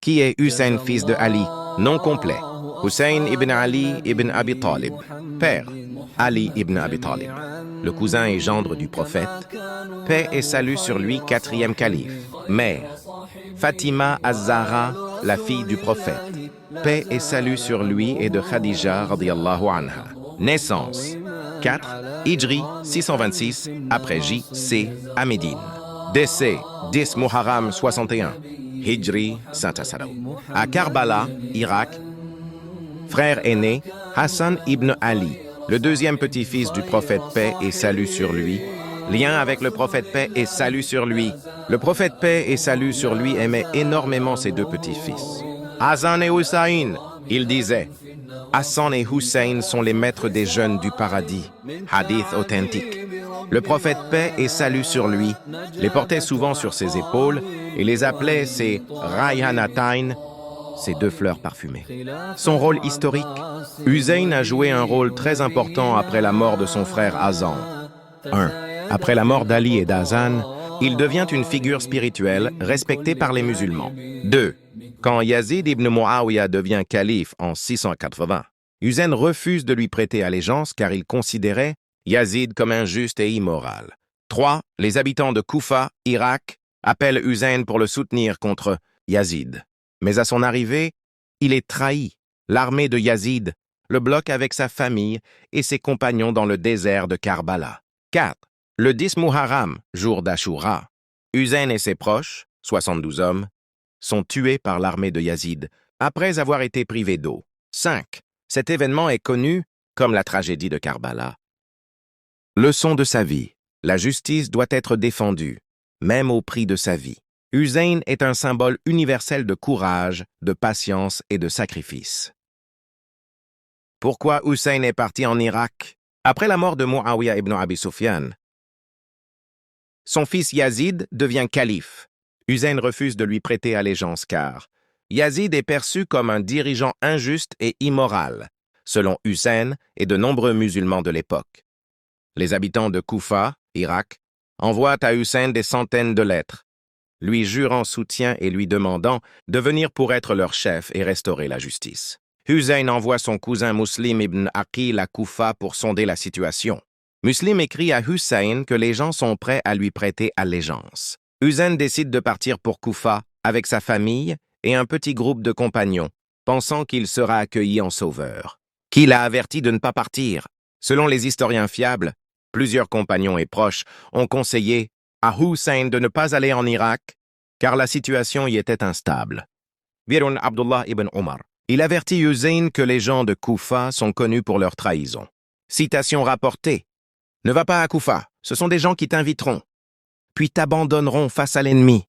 Qui est Hussein, fils de Ali? Nom complet. Hussein ibn Ali ibn Abi Talib. Père, Ali ibn Abi Talib. Le cousin et gendre du prophète. Paix et salut sur lui, quatrième calife. Mère, Fatima Az-Zahra, la fille du prophète. Paix et salut sur lui et de Khadija radiyallahu anha. Naissance, 4, Hijri, 626, après J.C. à Médine. Décès, 10 Muharram 61, Hijri, Saint-Assaro. À Karbala, Irak. Frère aîné, Hassan ibn Ali, le deuxième petit-fils du prophète paix et salut sur lui. Lien avec le prophète paix et salut sur lui. Le prophète paix et salut sur lui aimait énormément ses deux petits-fils. Hassan et Hussein, il disait, Hassan et Hussein sont les maîtres des jeunes du paradis. Hadith authentique. Le prophète paix et salut sur lui les portait souvent sur ses épaules et les appelait ses Rayhanatain, ses deux fleurs parfumées. Son rôle historique, Hussein a joué un rôle très important après la mort de son frère Hassan. 1. Après la mort d'Ali et d'Hassan, il devient une figure spirituelle respectée par les musulmans. 2. Quand Yazid ibn Muawiyah devient calife en 680, Hussein refuse de lui prêter allégeance car il considérait Yazid comme injuste et immoral. 3. Les habitants de Koufa, Irak, appellent Hussein pour le soutenir contre Yazid. Mais à son arrivée, il est trahi. L'armée de Yazid le bloque avec sa famille et ses compagnons dans le désert de Karbala. 4. Le 10 Muharram, jour d'Ashura, Hussein et ses proches, 72 hommes, sont tués par l'armée de Yazid après avoir été privés d'eau. 5. Cet événement est connu comme la tragédie de Karbala. Leçon de sa vie. La justice doit être défendue, même au prix de sa vie. Hussein est un symbole universel de courage, de patience et de sacrifice. Pourquoi Hussein est parti en Irak? Après la mort de Muawiyah ibn Abi Sufyan, son fils Yazid devient calife. Hussein refuse de lui prêter allégeance car Yazid est perçu comme un dirigeant injuste et immoral, selon Hussein et de nombreux musulmans de l'époque. Les habitants de Koufa, Irak, envoient à Hussein des centaines de lettres, lui jurant soutien et lui demandant de venir pour être leur chef et restaurer la justice. Hussein envoie son cousin Muslim ibn Aqil à Koufa pour sonder la situation. Muslim écrit à Hussein que les gens sont prêts à lui prêter allégeance. Hussein décide de partir pour Koufa avec sa famille et un petit groupe de compagnons, pensant qu'il sera accueilli en sauveur. Qui l'a averti de ne pas partir? Selon les historiens fiables, plusieurs compagnons et proches ont conseillé à Hussein de ne pas aller en Irak, car la situation y était instable. Virun Abdullah ibn Omar. Il avertit Hussein que les gens de Koufa sont connus pour leur trahison. Citation rapportée. Ne va pas à Koufa, ce sont des gens qui t'inviteront, puis t'abandonneront face à l'ennemi.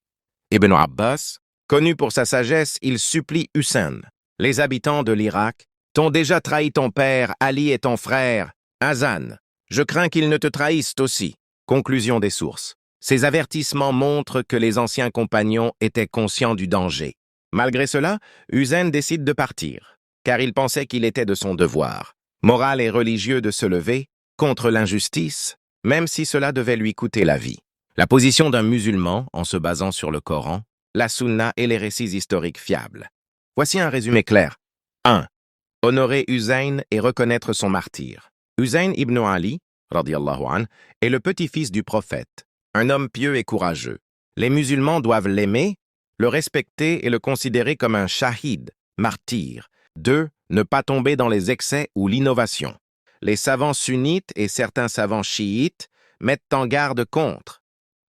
Ibn Abbas, connu pour sa sagesse, il supplie Hussein. Les habitants de l'Irak t'ont déjà trahi ton père, Ali et ton frère, Hassan. Je crains qu'ils ne te trahissent aussi. Conclusion des sources. Ces avertissements montrent que les anciens compagnons étaient conscients du danger. Malgré cela, Hussein décide de partir, car il pensait qu'il était de son devoir, moral et religieux, de se lever contre l'injustice, même si cela devait lui coûter la vie. La position d'un musulman, en se basant sur le Coran, la Sunna et les récits historiques fiables. Voici un résumé clair. 1. Honorer Hussein et reconnaître son martyre. Hussein ibn Ali, radiyallahu anh, est le petit-fils du prophète, un homme pieux et courageux. Les musulmans doivent l'aimer, le respecter et le considérer comme un shahid, martyr. 2. Ne pas tomber dans les excès ou l'innovation. Les savants sunnites et certains savants chiites mettent en garde contre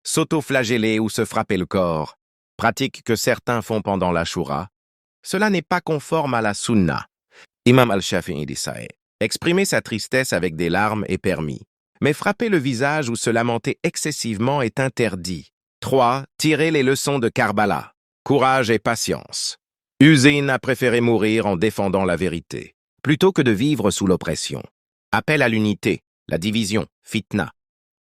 s'auto-flageller ou se frapper le corps, pratique que certains font pendant l'Ashura. Cela n'est pas conforme à la Sunna. Imam al-Shafi'i disait, exprimer sa tristesse avec des larmes est permis, mais frapper le visage ou se lamenter excessivement est interdit. 3. Tirer les leçons de Karbala. Courage et patience. Hussein a préféré mourir en défendant la vérité, plutôt que de vivre sous l'oppression. Appel à l'unité, la division, fitna.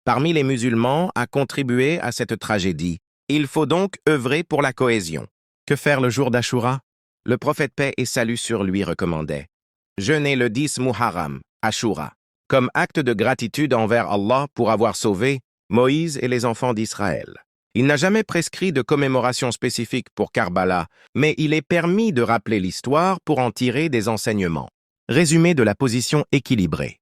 Parmi les musulmans a contribué à cette tragédie. Il faut donc œuvrer pour la cohésion. Que faire le jour d'Ashura? Le prophète paix et salut sur lui recommandait jeûner le 10 Muharram, Ashura, comme acte de gratitude envers Allah pour avoir sauvé Moïse et les enfants d'Israël. Il n'a jamais prescrit de commémoration spécifique pour Karbala, mais il est permis de rappeler l'histoire pour en tirer des enseignements. Résumé de la position équilibrée.